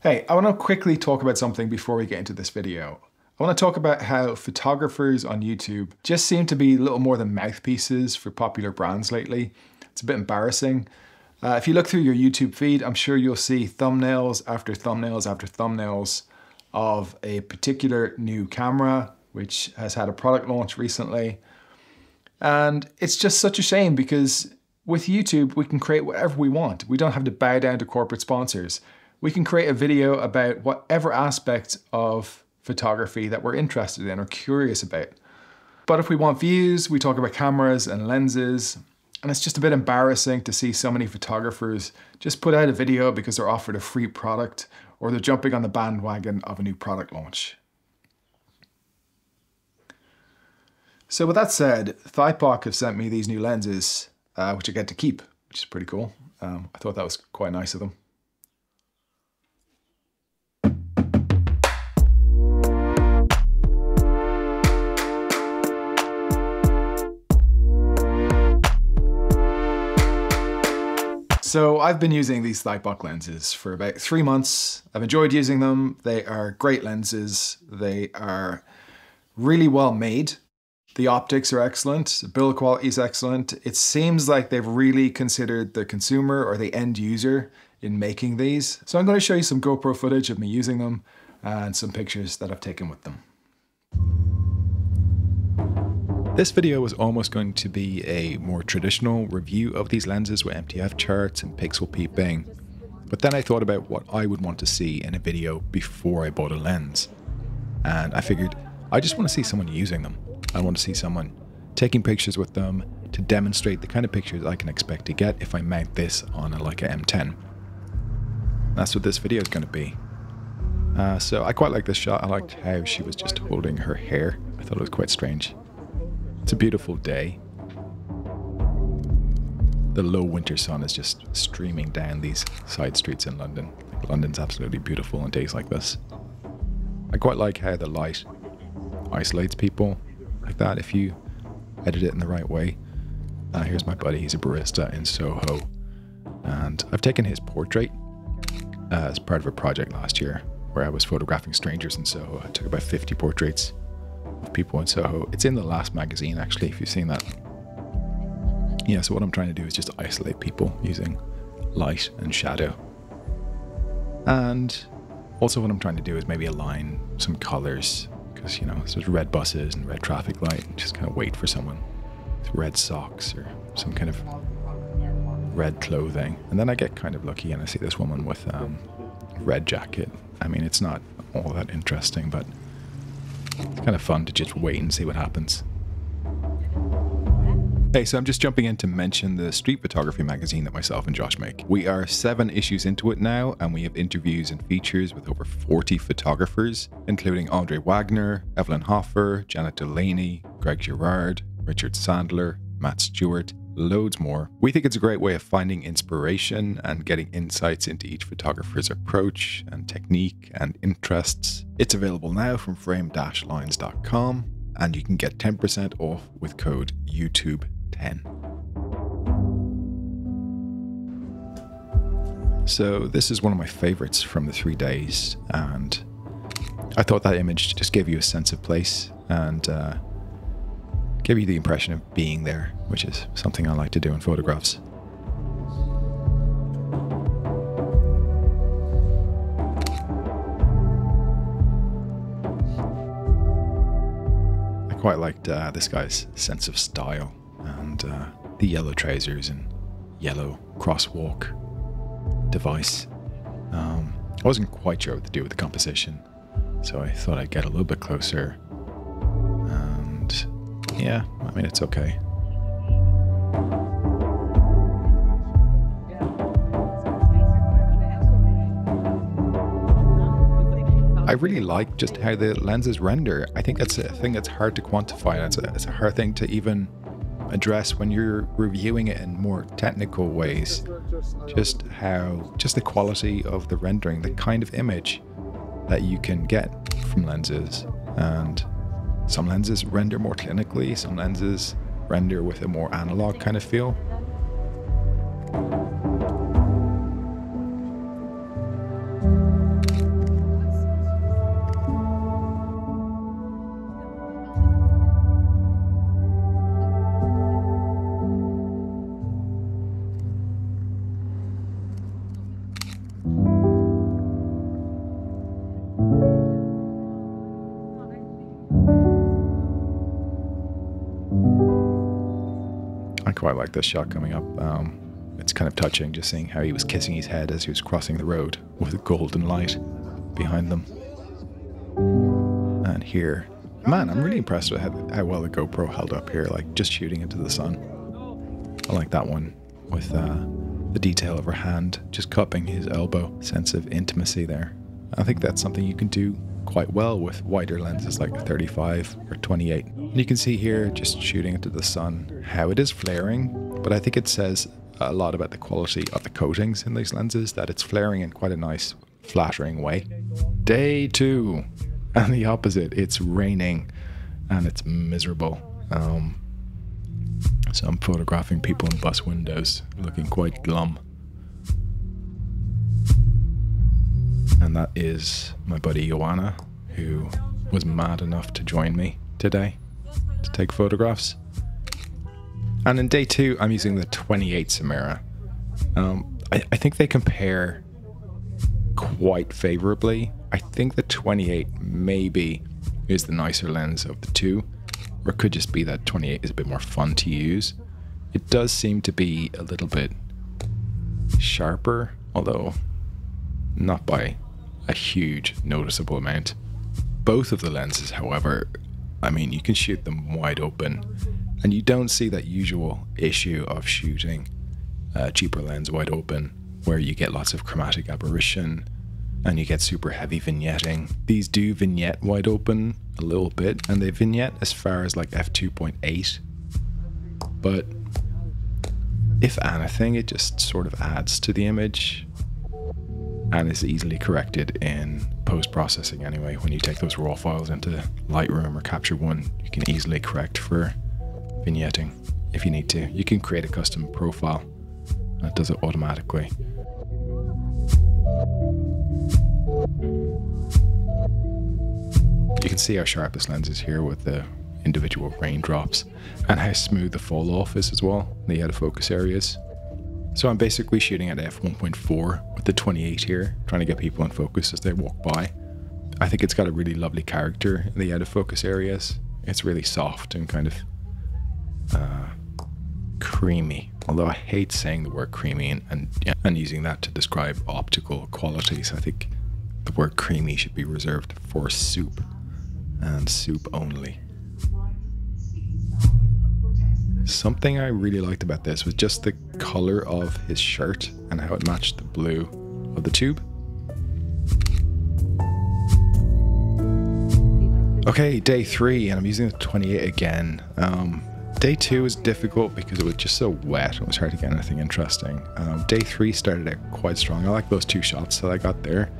Hey, I want to quickly talk about something before we get into this video. I want to talk about how photographers on YouTube just seem to be little more than mouthpieces for popular brands lately. It's a bit embarrassing. If you look through your YouTube feed, I'm sure you'll see thumbnails after thumbnails after thumbnails of a particular new camera, which has had a product launch recently. And it's just such a shame because with YouTube, we can create whatever we want. We don't have to bow down to corporate sponsors. We can create a video about whatever aspect of photography that we're interested in or curious about. But if we want views, we talk about cameras and lenses, and it's just a bit embarrassing to see so many photographers just put out a video because they're offered a free product or they're jumping on the bandwagon of a new product launch. So with that said, Thypoch have sent me these new lenses, which I get to keep, which is pretty cool. I thought that was quite nice of them. So I've been using these Thypoch lenses for about 3 months. I've enjoyed using them. They are great lenses. They are really well made. The optics are excellent. The build quality is excellent. It seems like they've really considered the consumer or the end user in making these. So I'm going to show you some GoPro footage of me using them and some pictures that I've taken with them. This video was almost going to be a more traditional review of these lenses with MTF charts and pixel peeping, but then I thought about what I would want to see in a video before I bought a lens. And I figured I just want to see someone using them. I want to see someone taking pictures with them to demonstrate the kind of pictures I can expect to get if I mount this on a Leica M10. That's what this video is going to be. So I quite like this shot. I liked how she was just holding her hair. I thought it was quite strange. It's a beautiful day. The low winter sun is just streaming down these side streets in London. London's absolutely beautiful on days like this. I quite like how the light isolates people like that if you edit it in the right way. Here's my buddy, he's a barista in Soho. And I've taken his portrait as part of a project last year where I was photographing strangers in Soho. I took about 50 portraits of people in Soho. It's in the last magazine actually, if you've seen that. Yeah, so what I'm trying to do is just isolate people using light and shadow. And also what I'm trying to do is maybe align some colors because, you know, there's red buses and red traffic light and just kind of wait for someone with red socks or some kind of red clothing. And then I get kind of lucky and I see this woman with a red jacket. I mean, it's not all that interesting, but it's kind of fun to just wait and see what happens. Hey, so I'm just jumping in to mention the street photography magazine that myself and Josh make. We are 7 issues into it now, and we have interviews and features with over 40 photographers, including Andre Wagner, Evelyn Hoffer, Janet Delaney, Greg Girard, Richard Sandler, Matt Stewart, loads more. We think it's a great way of finding inspiration and getting insights into each photographer's approach and technique and interests. It's available now from frame-lines.com, and you can get 10% off with code YouTube10. So this is one of my favorites from the 3 days, and I thought that image just gave you a sense of place and give you the impression of being there, which is something I like to do in photographs. I quite liked this guy's sense of style and the yellow trousers and yellow crosswalk device. I wasn't quite sure what to do with the composition, so I thought I'd get a little bit closer. Yeah, I mean, it's okay. I really like just how the lenses render. I think that's a thing that's hard to quantify. It's a hard thing to even address when you're reviewing it in more technical ways. Just the quality of the rendering, the kind of image that you can get from lenses. And some lenses render more clinically, some lenses render with a more analog kind of feel. quite like this shot coming up. It's kind of touching, just seeing how he was kissing his head as he was crossing the road with a golden light behind them. And here, man, I'm really impressed with how well the GoPro held up here, like just shooting into the sun. I like that one with the detail of her hand just cupping his elbow. Sense of intimacy there. I think that's something you can do quite well with wider lenses like a 35 or 28. And you can see here, just shooting into the sun, how it is flaring, but I think it says a lot about the quality of the coatings in these lenses, that it's flaring in quite a nice, flattering way. Day 2, and the opposite, it's raining and it's miserable. So I'm photographing people in bus windows looking quite glum. And that is my buddy Joanna, who was mad enough to join me today to take photographs. And in day 2, I'm using the 28 Simera. I think they compare quite favorably. I think the 28 maybe is the nicer lens of the two, or it could just be that 28 is a bit more fun to use. It does seem to be a little bit sharper, although not by a huge noticeable amount. Both of the lenses, however, I mean, you can shoot them wide open, and you don't see that usual issue of shooting a cheaper lens wide open where you get lots of chromatic aberration and you get super heavy vignetting. These do vignette wide open a little bit, and they vignette as far as like f2.8, but if anything, it just sort of adds to the image and is easily corrected in post-processing anyway. When you take those raw files into Lightroom or Capture One, you can easily correct for vignetting if you need to. You can create a custom profile that does it automatically. You can see how sharp this lens is here with the individual raindrops, and how smooth the fall off is as well, the out of focus areas. So I'm basically shooting at f1.4 with the 28 here, trying to get people in focus as they walk by. I think it's got a really lovely character in the out of focus areas. It's really soft and kind of creamy, although I hate saying the word creamy and using that to describe optical qualities. I think the word creamy should be reserved for soup, and soup only. Something I really liked about this was just the color of his shirt and how it matched the blue of the tube. Okay, day 3, and I'm using the 28 again. Day 2 was difficult because it was just so wet. It was hard to get anything interesting. Day 3 started out quite strong. I like those 2 shots that I got there.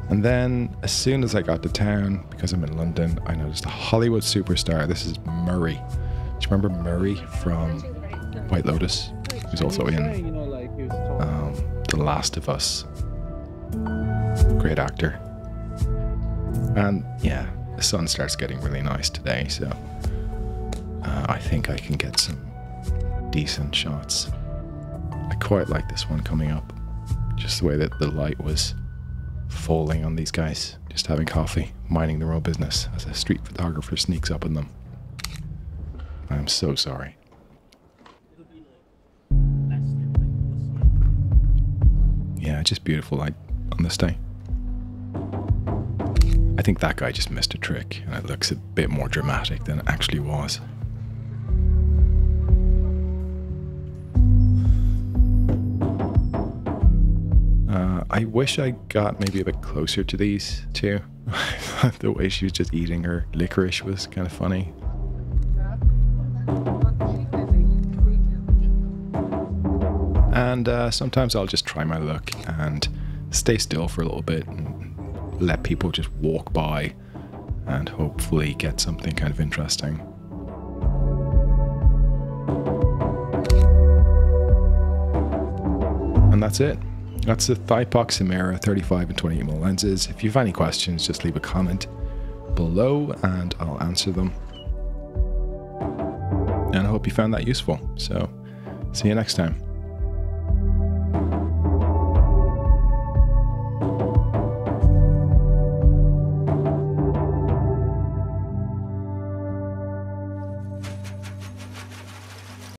And then as soon as I got to town, because I'm in London, I noticed a Hollywood superstar. This is Murray. Do you remember Murray from White Lotus? He's also in The Last of Us. Great actor. And yeah, the sun starts getting really nice today, so I think I can get some decent shots. I quite like this one coming up. Just the way that the light was falling on these guys, just having coffee, minding their own business as a street photographer sneaks up on them. I'm so sorry. Yeah, just beautiful light on this day. I think that guy just missed a trick, and it looks a bit more dramatic than it actually was. I wish I got maybe a bit closer to these two. The way she was just eating her licorice was kind of funny. And sometimes I'll just try my luck and stay still for a little bit and let people just walk by and hopefully get something kind of interesting. And that's it. That's the Thypoch Simera 35 and 28mm lenses. If you have any questions, just leave a comment below and I'll answer them. And I hope you found that useful. So, see you next time.